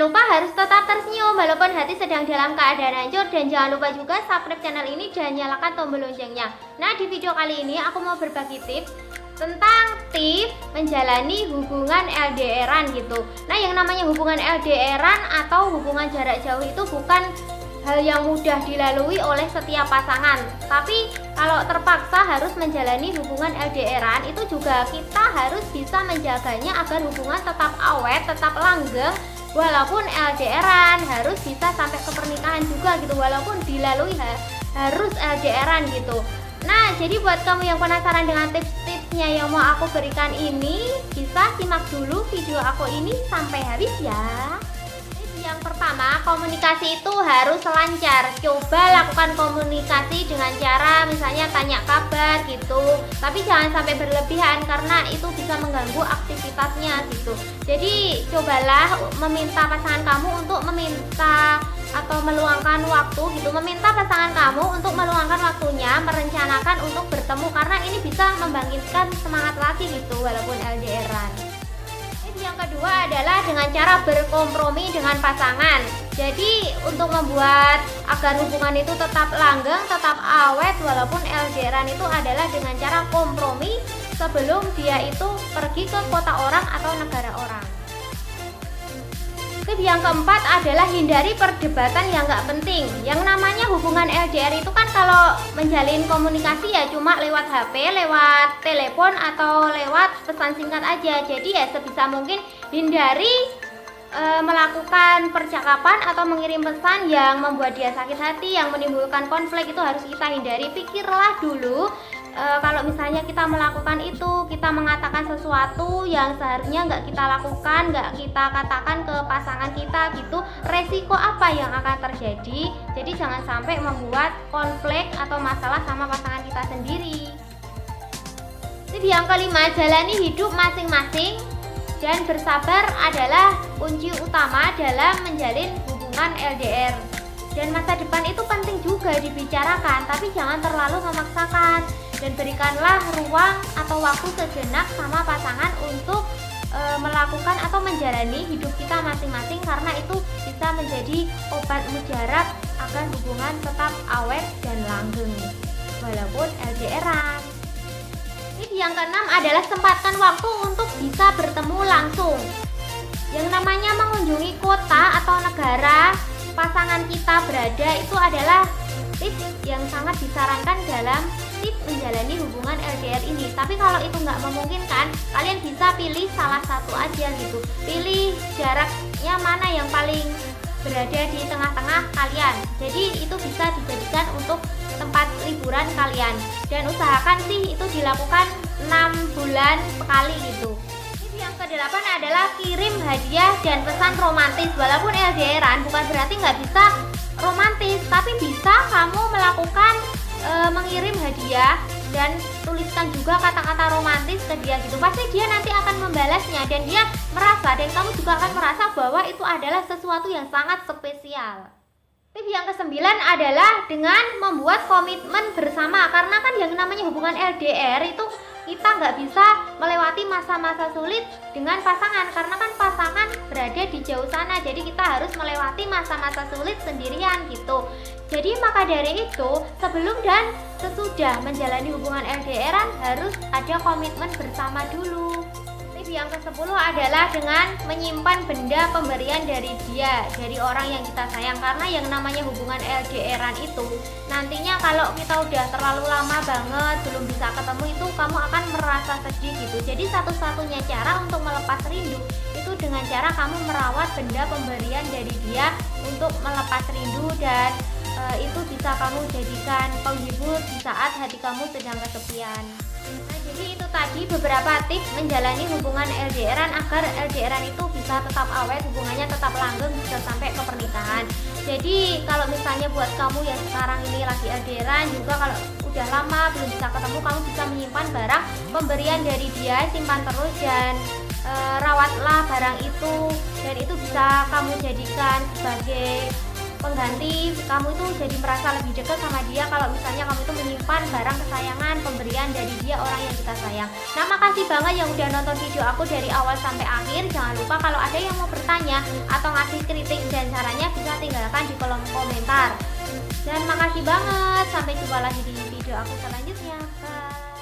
lupa harus tetap tersenyum walaupun hati sedang dalam keadaan hancur, dan jangan lupa juga subscribe channel ini dan nyalakan tombol loncengnya. Nah, di video kali ini aku mau berbagi tips tentang tips menjalani hubungan LDRan gitu. Nah, yang namanya hubungan LDRan atau hubungan jarak jauh itu bukan hal yang mudah dilalui oleh setiap pasangan. Tapi kalau terpaksa harus menjalani hubungan LDRan, itu juga kita harus bisa menjaganya agar hubungan tetap awet, tetap langgeng. Walaupun LDRan harus bisa sampai ke pernikahan juga gitu, walaupun dilalui harus LDRan gitu. Nah, jadi buat kamu yang penasaran dengan tips-tipsnya yang mau aku berikan ini, bisa simak dulu video aku ini sampai habis ya. Yang pertama, komunikasi itu harus lancar. Coba lakukan komunikasi dengan cara misalnya tanya kabar gitu, tapi jangan sampai berlebihan karena itu bisa mengganggu aktivitasnya gitu. Jadi cobalah meminta pasangan kamu untuk meminta atau meluangkan waktu gitu, meminta pasangan kamu untuk meluangkan waktunya, merencanakan untuk bertemu, karena ini bisa membangkitkan semangat lagi gitu walaupun LDRan. Yang kedua adalah dengan cara berkompromi dengan pasangan. Jadi untuk membuat agar hubungan itu tetap langgeng, tetap awet walaupun LDRan itu adalah dengan cara kompromi sebelum dia itu pergi ke kota orang atau negara orang. Tips yang keempat adalah hindari perdebatan yang gak penting. Yang namanya hubungan LDR itu kan kalau menjalin komunikasi ya cuma lewat HP, lewat telepon atau lewat pesan singkat aja. Jadi ya sebisa mungkin hindari melakukan percakapan atau mengirim pesan yang membuat dia sakit hati, yang menimbulkan konflik, itu harus kita hindari. Pikirlah dulu kalau misalnya kita melakukan itu, kita mengatakan sesuatu yang seharusnya nggak kita lakukan, nggak kita katakan ke pasangan kita gitu, resiko apa yang akan terjadi. Jadi jangan sampai membuat konflik atau masalah sama pasangan kita sendiri. Jadi yang kelima, jalani hidup masing-masing dan bersabar adalah kunci utama dalam menjalin hubungan LDR. Dan masa depan itu penting juga dibicarakan, tapi jangan terlalu memaksakan. Dan berikanlah ruang atau waktu sejenak sama pasangan untuk melakukan atau menjalani hidup kita masing-masing, karena itu bisa menjadi obat mujarab agar hubungan tetap awet dan langgeng walaupun LDRan. Yang keenam adalah sempatkan waktu untuk bisa bertemu langsung. Yang namanya mengunjungi kota atau negara pasangan kita berada itu adalah tips yang sangat disarankan dalam tips menjalani hubungan LDR ini. Tapi kalau itu nggak memungkinkan, kalian bisa pilih salah satu aja gitu. Pilih jaraknya mana yang paling berada di tengah-tengah kalian. Jadi itu bisa dijadikan untuk tempat liburan kalian. Dan usahakan sih itu dilakukan 6 bulan sekali gitu. Yang kedelapan adalah kirim hadiah dan pesan romantis. Walaupun LDRan bukan berarti nggak bisa romantis, tapi bisa kamu melakukan mengirim hadiah dan tuliskan juga kata-kata romantis ke dia gitu. Pasti dia nanti akan membalasnya dan dia merasa, dan kamu juga akan merasa bahwa itu adalah sesuatu yang sangat spesial. Tips yang kesembilan adalah dengan membuat komitmen bersama, karena kan yang namanya hubungan LDR itu kita nggak bisa melewati masa-masa sulit dengan pasangan, karena kan pasangan berada di jauh sana, jadi kita harus melewati masa-masa sulit sendirian gitu. Jadi maka dari itu, sebelum dan sesudah menjalani hubungan LDRan harus ada komitmen bersama dulu. Tips yang ke-10 adalah dengan menyimpan benda pemberian dari dia, dari orang yang kita sayang, karena yang namanya hubungan LDRan itu nantinya kalau kita udah terlalu lama banget belum bisa ketemu, itu kamu akan merasa sedih gitu. Jadi satu-satunya cara untuk melepas rindu itu dengan cara kamu merawat benda pemberian dari dia untuk melepas rindu, dan itu bisa kamu jadikan penghibur di saat hati kamu sedang kesepian. Nah, jadi itu tadi beberapa tips menjalani hubungan LDRan agar LDRan itu bisa tetap awet, hubungannya tetap langgeng, bisa sampai ke pernikahan. Jadi kalau misalnya buat kamu yang sekarang ini lagi LDRan juga, kalau udah lama belum bisa ketemu, kamu bisa menyimpan barang pemberian dari dia, simpan terus dan rawatlah barang itu, dan itu bisa kamu jadikan sebagai pengganti kamu itu jadi merasa lebih dekat sama dia kalau misalnya kamu itu menyimpan barang kesayangan pemberian dari dia, orang yang kita sayang. Nah, makasih banget yang udah nonton video aku dari awal sampai akhir. Jangan lupa kalau ada yang mau bertanya atau ngasih kritik dan sarannya bisa tinggalkan di kolom komentar. Dan makasih banget, sampai jumpa lagi di video aku selanjutnya. Bye.